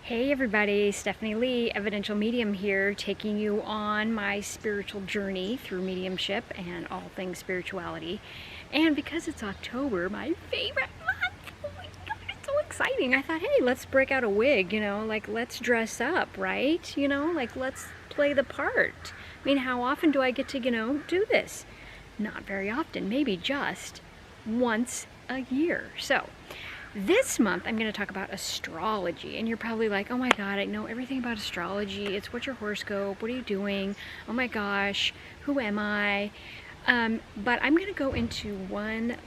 Hey everybody, Stephanie Lee, Evidential Medium here, taking you on my spiritual journey through mediumship and all things spirituality. And because it's October, my favorite month, oh my god, it's so exciting. I thought, hey, let's break out a wig, like let's dress up, right? Like let's play the part. I mean, how often do I get to, do this? Not very often, maybe just once a year. So, this month, I'm going to talk about astrology, and you're probably like, oh my god, I know everything about astrology. It's what's your horoscope? What are you doing? Oh my gosh, who am I? But I'm going to go into one,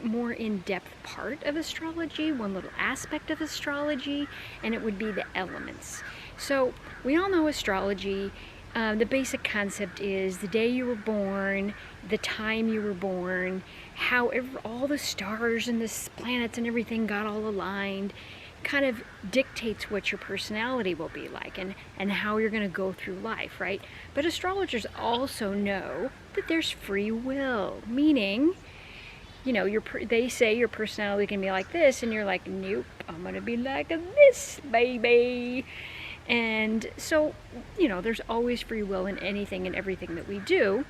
more in-depth part of astrology, one little aspect of astrology, and it would be the elements. So, we all know astrology. The basic concept is the day you were born, the time you were born, how all the stars and the planets and everything got all aligned, kind of dictates what your personality will be like and how you're going to go through life, right? But astrologers also know that there's free will, meaning, they say your personality can be like this, and you're like, nope, I'm going to be like this, baby. And so, there's always free will in anything and everything that we do.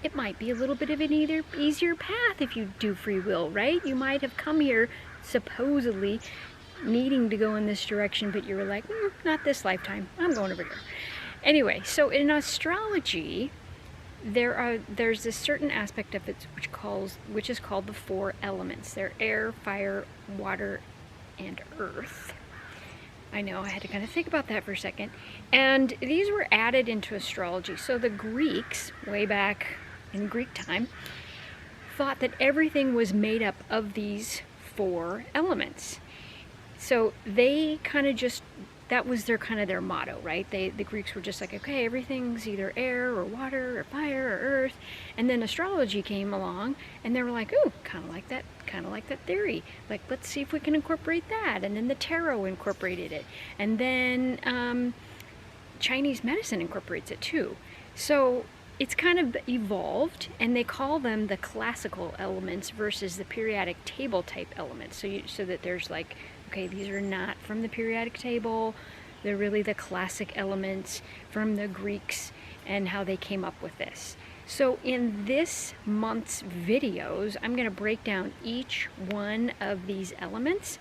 It might be a little bit of an easier path if you do free will, right? You might have come here supposedly needing to go in this direction, but you were like, not this lifetime, I'm going over here. Anyway, so in astrology, there's a certain aspect of it which is called the four elements. They're air, fire, water, and earth. I know, I had to kind of think about that for a second. And these were added into astrology. So the Greeks, way back in Greek time, thought that everything was made up of these four elements. So they kind of that was their motto, right? The Greeks were just like, okay, everything's either air or water or fire or earth. And then astrology came along and they were like, ooh, kind of like that theory. Like, let's see if we can incorporate that. And then the tarot incorporated it. And then Chinese medicine incorporates it too. So it's kind of evolved, and they call them the classical elements versus the periodic table type elements. So that there's like, okay, these are not from the periodic table. They're really the classic elements from the Greeks and how they came up with this. So in this month's videos, I'm going to break down each one of these elements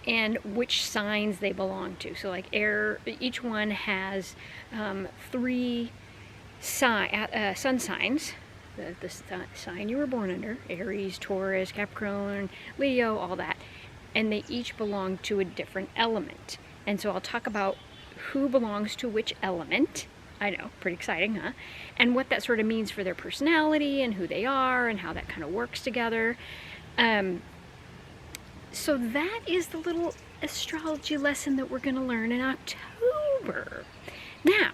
and which signs they belong to. So like air, each one has three sun signs. The sign you were born under, Aries, Taurus, Capricorn, Leo, all that. And they each belong to a different element. And so I'll talk about who belongs to which element. I know, pretty exciting, huh? And what that sort of means for their personality and who they are and how that kind of works together. So that is the little astrology lesson that we're going to learn in October. Now,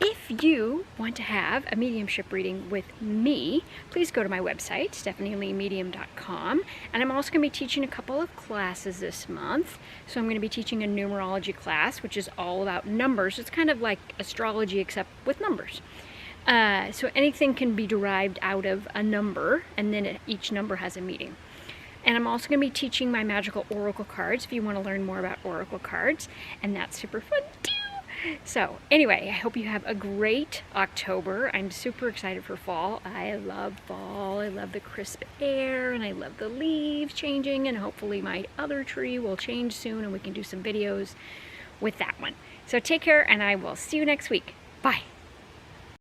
if you want to have a mediumship reading with me, please go to my website, stephanieleemedium.com. And I'm also going to be teaching a couple of classes this month. So I'm going to be teaching a numerology class, which is all about numbers. It's kind of like astrology except with numbers. So anything can be derived out of a number, and then each number has a meaning. And I'm also going to be teaching my magical oracle cards if you want to learn more about oracle cards. And that's super fun too. So anyway, I hope you have a great October. I'm super excited for fall. I love fall. I love the crisp air, and I love the leaves changing, and hopefully my other tree will change soon and we can do some videos with that one. So take care, and I will see you next week. Bye.